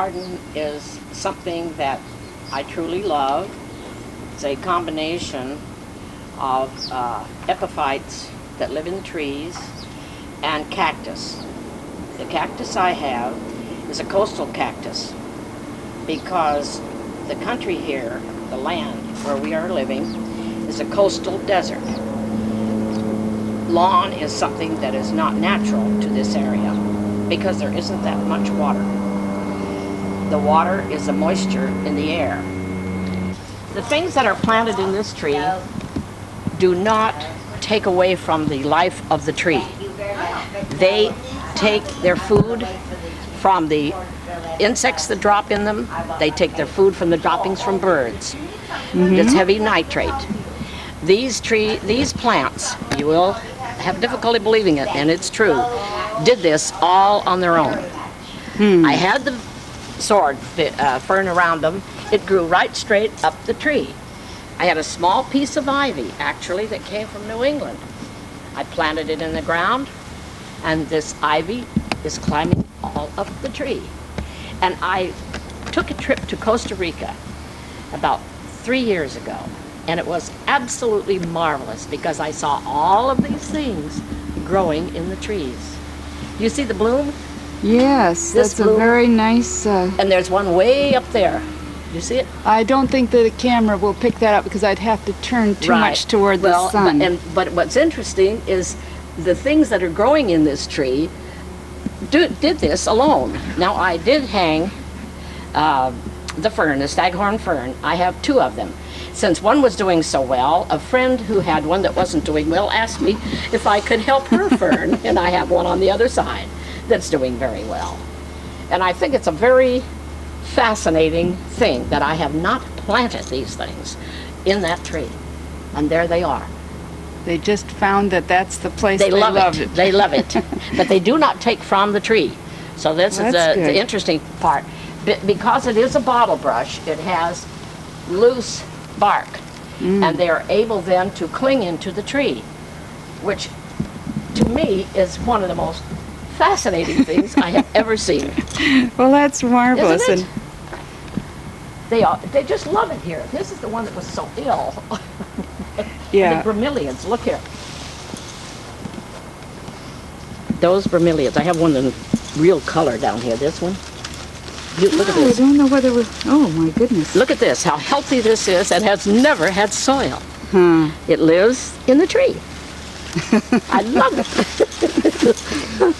garden is something that I truly love. It's a combination of epiphytes that live in trees and cactus. The cactus I have is a coastal cactus because the country here, the land where we are living, is a coastal desert. Lawn is something that is not natural to this area because there isn't that much water. The water is the moisture in the air. The things that are planted in this tree do not take away from the life of the tree. They take their food from the insects that drop in them. They take their food from the droppings from birds. It's heavy nitrate. These plants, you will have difficulty believing it, and it's true, did this all on their own. I had the sword fern around them. It grew right straight up the tree. I had a small piece of ivy, actually, that came from New England. I planted it in the ground, and this ivy is climbing all up the tree. And I took a trip to Costa Rica about 3 years ago, and it was absolutely marvelous because I saw all of these things growing in the trees. You see the bloom? Yes, This that's bloom, a very nice... and there's one way up there. You see it? I don't think that the camera will pick that up because I'd have to turn too much toward the sun. But what's interesting is the things that are growing in this tree did this alone. Now I did hang the fern, the staghorn fern. I have 2 of them. Since one was doing so well, a friend who had one that wasn't doing well asked me if I could help her fern, and I have one on the other side that's doing very well. And I think it's a very fascinating thing that I have not planted these things in that tree, and there they are. They just found that that's the place they love it. They love it, but they do not take from the tree. So this is the interesting part. Because it is a bottle brush, it has loose bark, and they are able then to cling into the tree, which to me is one of the most fascinating things I have ever seen. Well, that's marvelous. Isn't it? They just love it here. This is the one that was so ill. Yeah. The bromeliads, look here. Those bromeliads, I have one in real color down here, this one. Look at this. I don't know whether we're... Oh, my goodness. Look at this, how healthy this is, and has never had soil. It lives in the tree. I love it.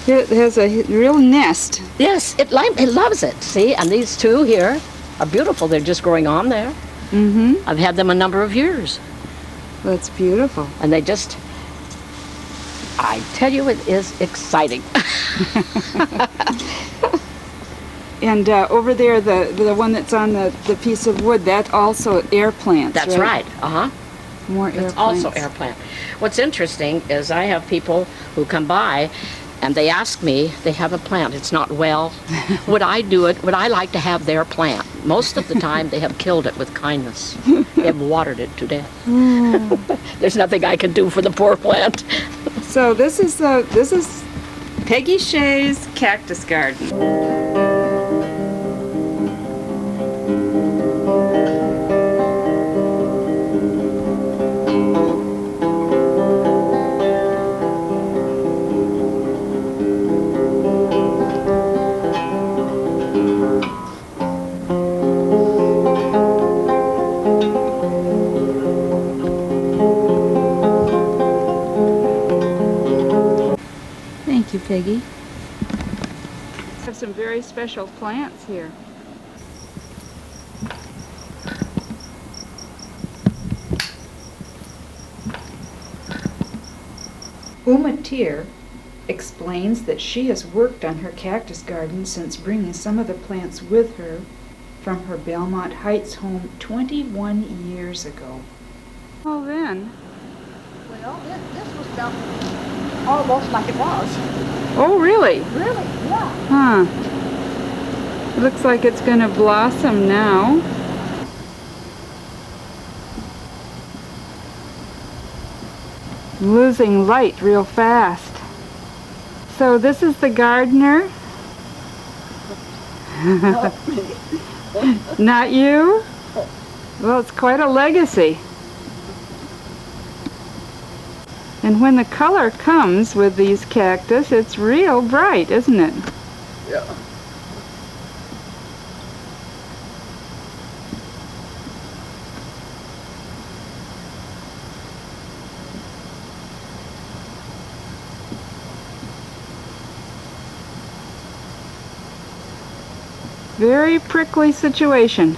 It has a real nest. Yes, it loves it. See, and these 2 here are beautiful. They're just growing on there. I've had them a number of years. That's beautiful. And they just, I tell you, it is exciting. And over there, the one that's on the piece of wood, that also air plants, That's right. More air It's plants. also air plant. What's interesting is I have people who come by and they ask me, they have a plant, it's not well, would I do it? Would I like to have their plant? Most of the time they have killed it with kindness. They have watered it to death. There's nothing I can do for the poor plant. So this is Peggy Shea's Cactus Garden. Thank you, Peggy. We have some very special plants here. Uma Tier explains that she has worked on her cactus garden since bringing some of the plants with her from her Belmont Heights home 21 years ago. Well then. Well, this was done almost like it was. Oh, really? Really, yeah. Huh. Looks like it's going to blossom now. Losing light real fast. So this is the gardener. Not me. Not you? Well, it's quite a legacy. And when the color comes with these cactus, it's real bright, isn't it? Yeah. Very prickly situation.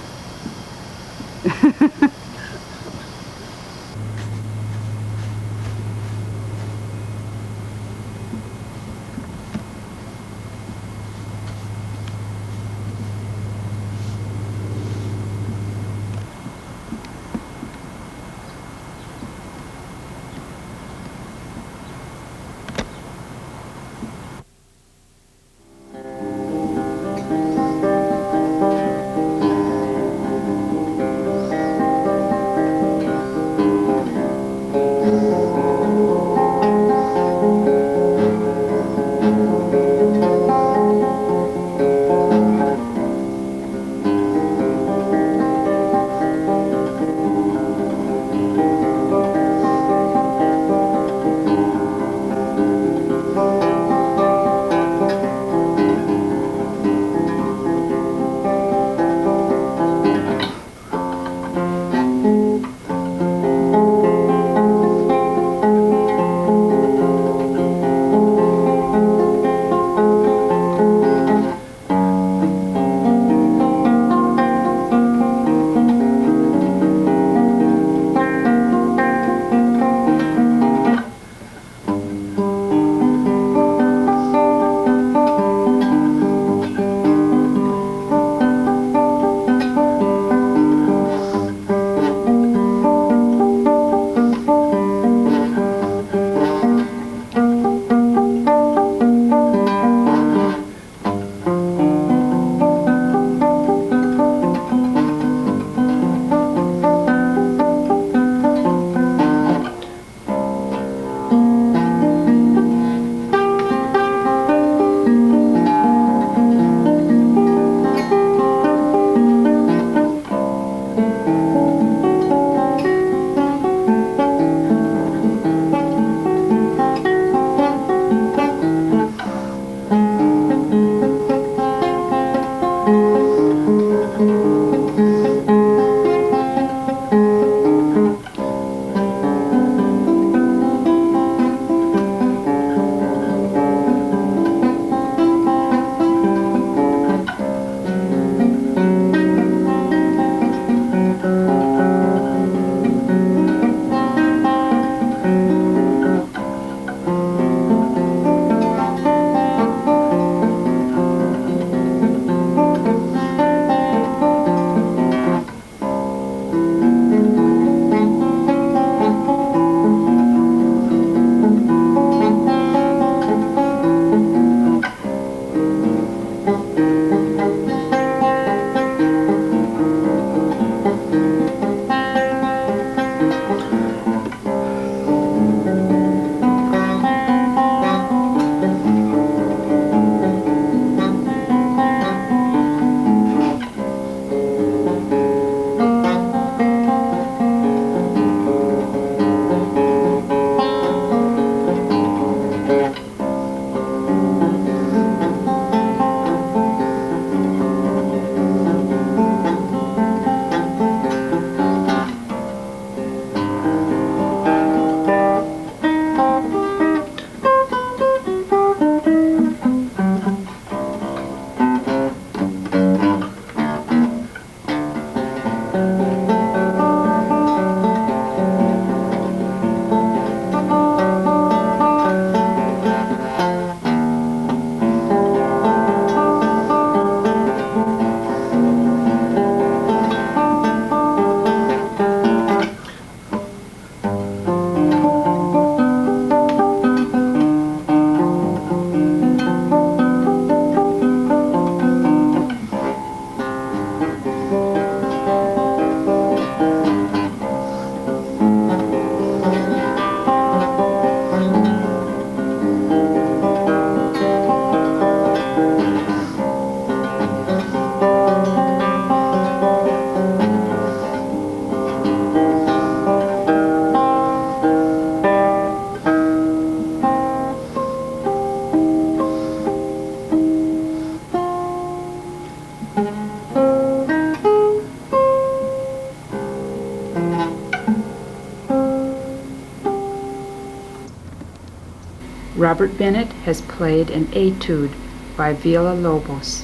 Robert Bennett has played an etude by Villa Lobos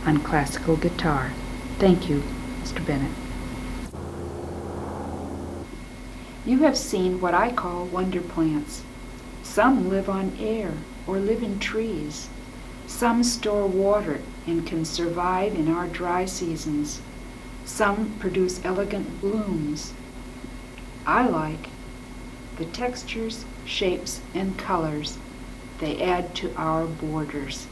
on classical guitar. Thank you, Mr. Bennett. You have seen what I call wonder plants. Some live on air or live in trees. Some store water and can survive in our dry seasons. Some produce elegant blooms. I like the textures, shapes, and colors they add to our borders.